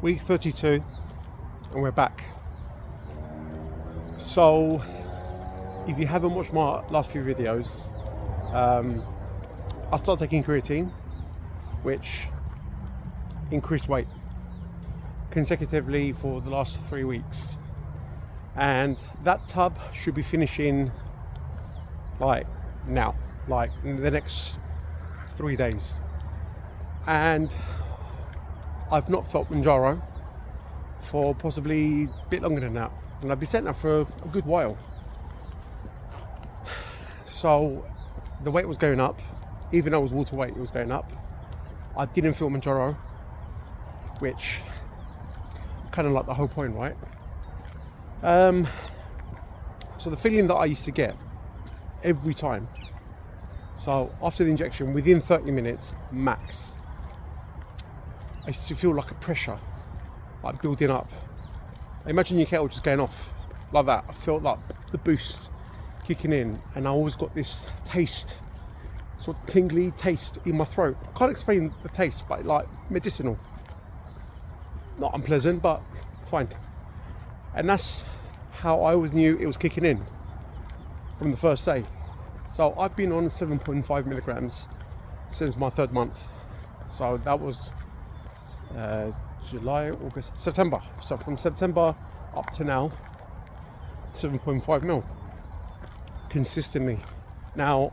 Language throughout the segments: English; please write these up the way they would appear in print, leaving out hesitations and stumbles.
Week 32, and we're back. So, if you haven't watched my last few videos, I started taking creatine, which increased weight consecutively for the last 3 weeks. And that tub should be finishing like now, like in the next 3 days. And I've not felt Mounjaro for possibly a bit longer than that, and I've been sitting there for a good while. So the weight was going up, even though it was water weight, it was going up. I didn't feel Mounjaro, which kind of like the whole point, right? So the feeling that I used to get every time, so after the injection, within 30 minutes max, I used to feel like a pressure, like building up. Imagine your kettle just going off like that. I felt like the boost kicking in, and I always got this taste, sort of tingly taste in my throat. I can't explain the taste, but like medicinal. Not unpleasant, but fine. And that's how I always knew it was kicking in from the first day. So I've been on 7.5 milligrams since my 3rd month. So that was July, August, September. So from September up to now, 7.5 mil consistently. Now,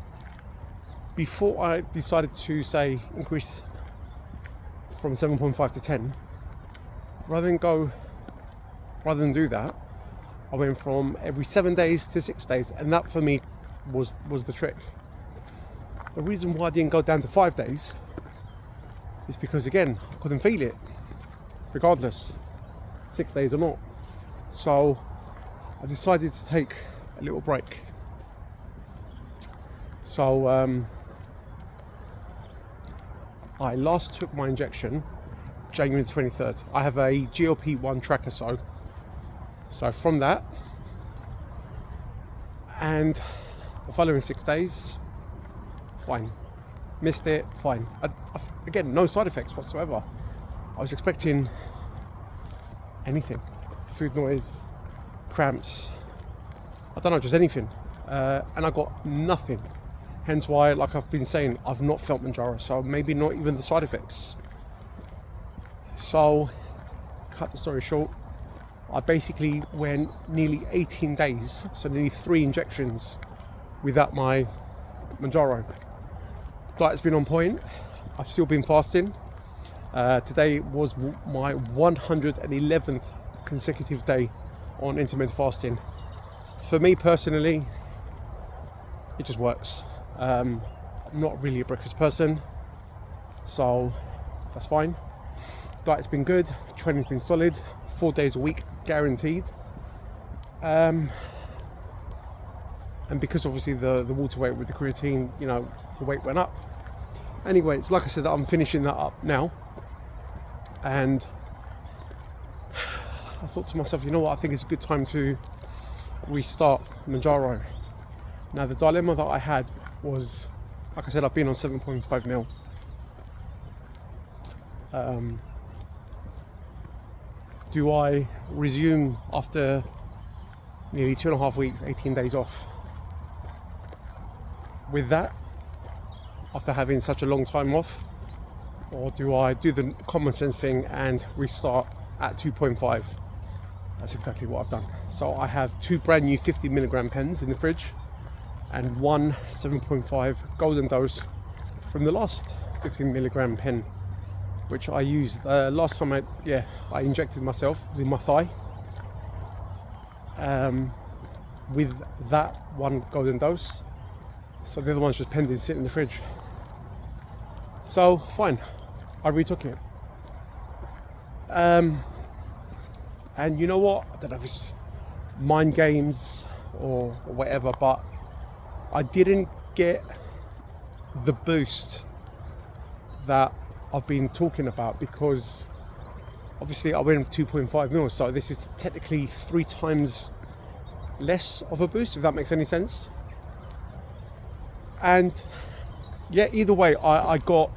before I decided to say increase from 7.5 to 10, rather than do that, I went from every 7 days to 6 days, and that for me was the trick. The reason why I didn't go down to 5 days is because, again, I couldn't feel it, regardless, 6 days or not. So I decided to take a little break. So I last took my injection January 23rd. I have a GLP-1 tracker, so from that, and the following 6 days, fine. Missed it, fine. Again, no side effects whatsoever. I was expecting anything. Food noise, cramps, I don't know, just anything. And I got nothing. Hence why, like I've been saying, I've not felt Mounjaro, so maybe not even the side effects. So, cut the story short, I basically went nearly 18 days, so nearly 3 injections without my Mounjaro. Diet's been on point. I've still been fasting. Today was my 111th consecutive day on intermittent fasting. For me personally, it just works. I'm not really a breakfast person, so that's fine. Diet's been good, training's been solid, 4 days a week guaranteed. And because obviously the water weight with the creatine, you know, the weight went up. Anyway, it's like I said, I'm finishing that up now. And I thought to myself, you know what, I think it's a good time to restart Mounjaro. Now, the dilemma that I had was, like I said, I've been on 7.5 mil. Do I resume after nearly 2.5 weeks, 18 days off with that, after having such a long time off? Or do I do the common sense thing and restart at 2.5? That's exactly what I've done. So I have 2 brand new 50 milligram pens in the fridge and 1 7.5 golden dose from the last 15 milligram pen, which I used last time I injected myself, it was in my thigh. With that 1 golden dose. So the other one's just pending, sitting in the fridge. So fine, I retook it. And you know what? I don't know if it's mind games or whatever, but I didn't get the boost that I've been talking about, because obviously I went 2.5 mil, so this is technically 3 times less of a boost, if that makes any sense. And yeah, either way, I got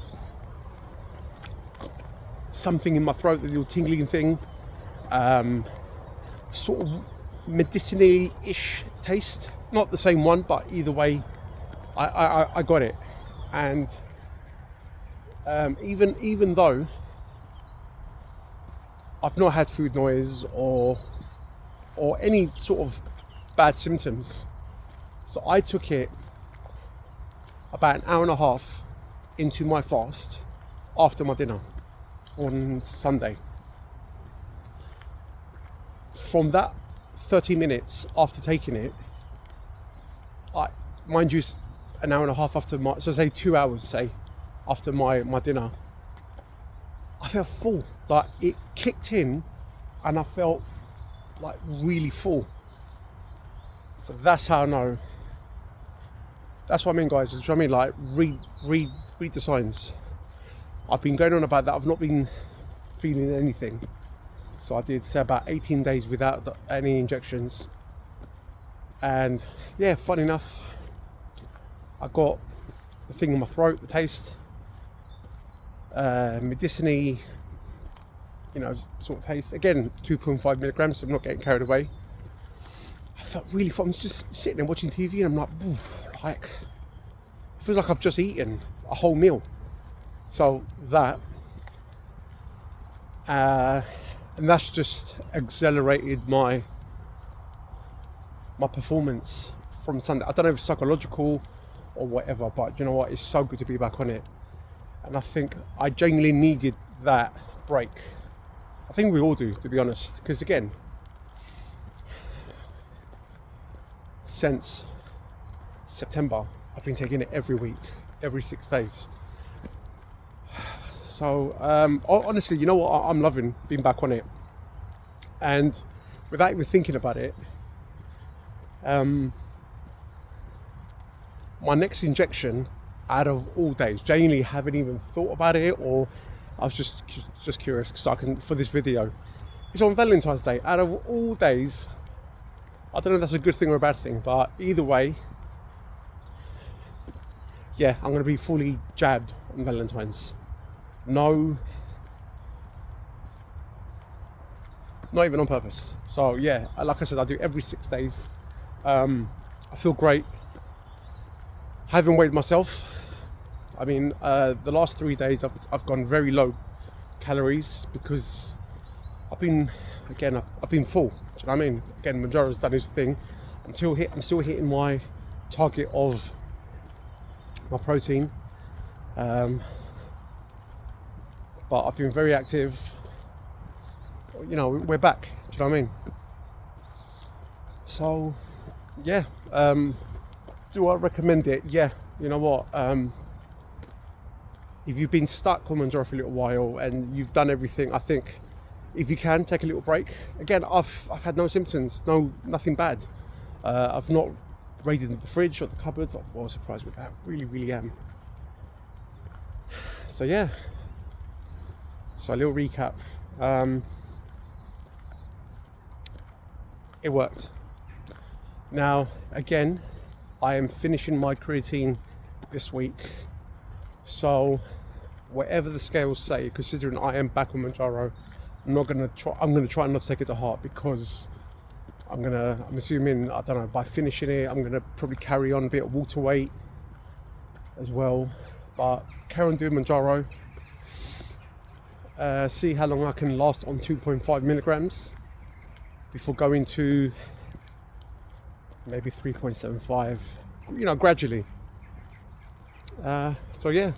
something in my throat, the little tingling thing, sort of medicinally-ish taste. Not the same one, but either way, I got it. And even though I've not had food noise or any sort of bad symptoms, so I took it about an hour and a half into my fast after my dinner on Sunday. From that 30 minutes after taking it, mind you, an hour and a half after my, so say 2 hours, say, after my dinner, I felt full. Like, it kicked in and I felt like really full. So that's how I know. That's what I mean, guys. Is what I mean, like, read the signs. I've been going on about that. I've not been feeling anything. So I did say about 18 days without any injections. And yeah, fun enough, I got the thing in my throat, the taste, medicinally, sort of taste. Again, 2.5 milligrams, so I'm not getting carried away. I felt really fun. I was just sitting there watching TV and I'm like, it feels like I've just eaten a whole meal. So that, and that's just accelerated my performance from Sunday. I don't know if it's psychological or whatever, but you know what? It's so good to be back on it. And I think I genuinely needed that break. I think we all do, to be honest. Because again, since September, I've been taking it every week, every 6 days. So honestly, you know what? I'm loving being back on it. And without even thinking about it, my next injection, out of all days, genuinely haven't even thought about it, or I was just curious because I can, for this video, it's on Valentine's Day. Out of all days, I don't know if that's a good thing or a bad thing, but either way, yeah, I'm going to be fully jabbed on Valentine's. No, not even on purpose. So yeah, like I said, I do every 6 days. I feel great. I haven't weighed myself. I mean, the last 3 days I've gone very low calories because I've been full. Do you know what I mean? Again, Mounjaro's done his thing. I'm still hitting my target of my protein. But I've been very active. We're back. Do you know what I mean? So, yeah. Do I recommend it? Yeah. You know what? If you've been stuck on Mounjaro for a little while and you've done everything, I think if you can take a little break. Again, I've had no symptoms, nothing bad. I've not raided the fridge or the cupboards. I'm well surprised with that. Really, really am. So yeah. So a little recap. It worked. Now, again, I am finishing my creatine this week. So whatever the scales say, considering I am back on Mounjaro, I'm going to try not to take it to heart, because I'm assuming, I don't know, by finishing it, I'm going to probably carry on a bit of water weight as well. But carry on doing Mounjaro. See how long I can last on 2.5 milligrams before going to maybe 3.75, gradually. So yeah,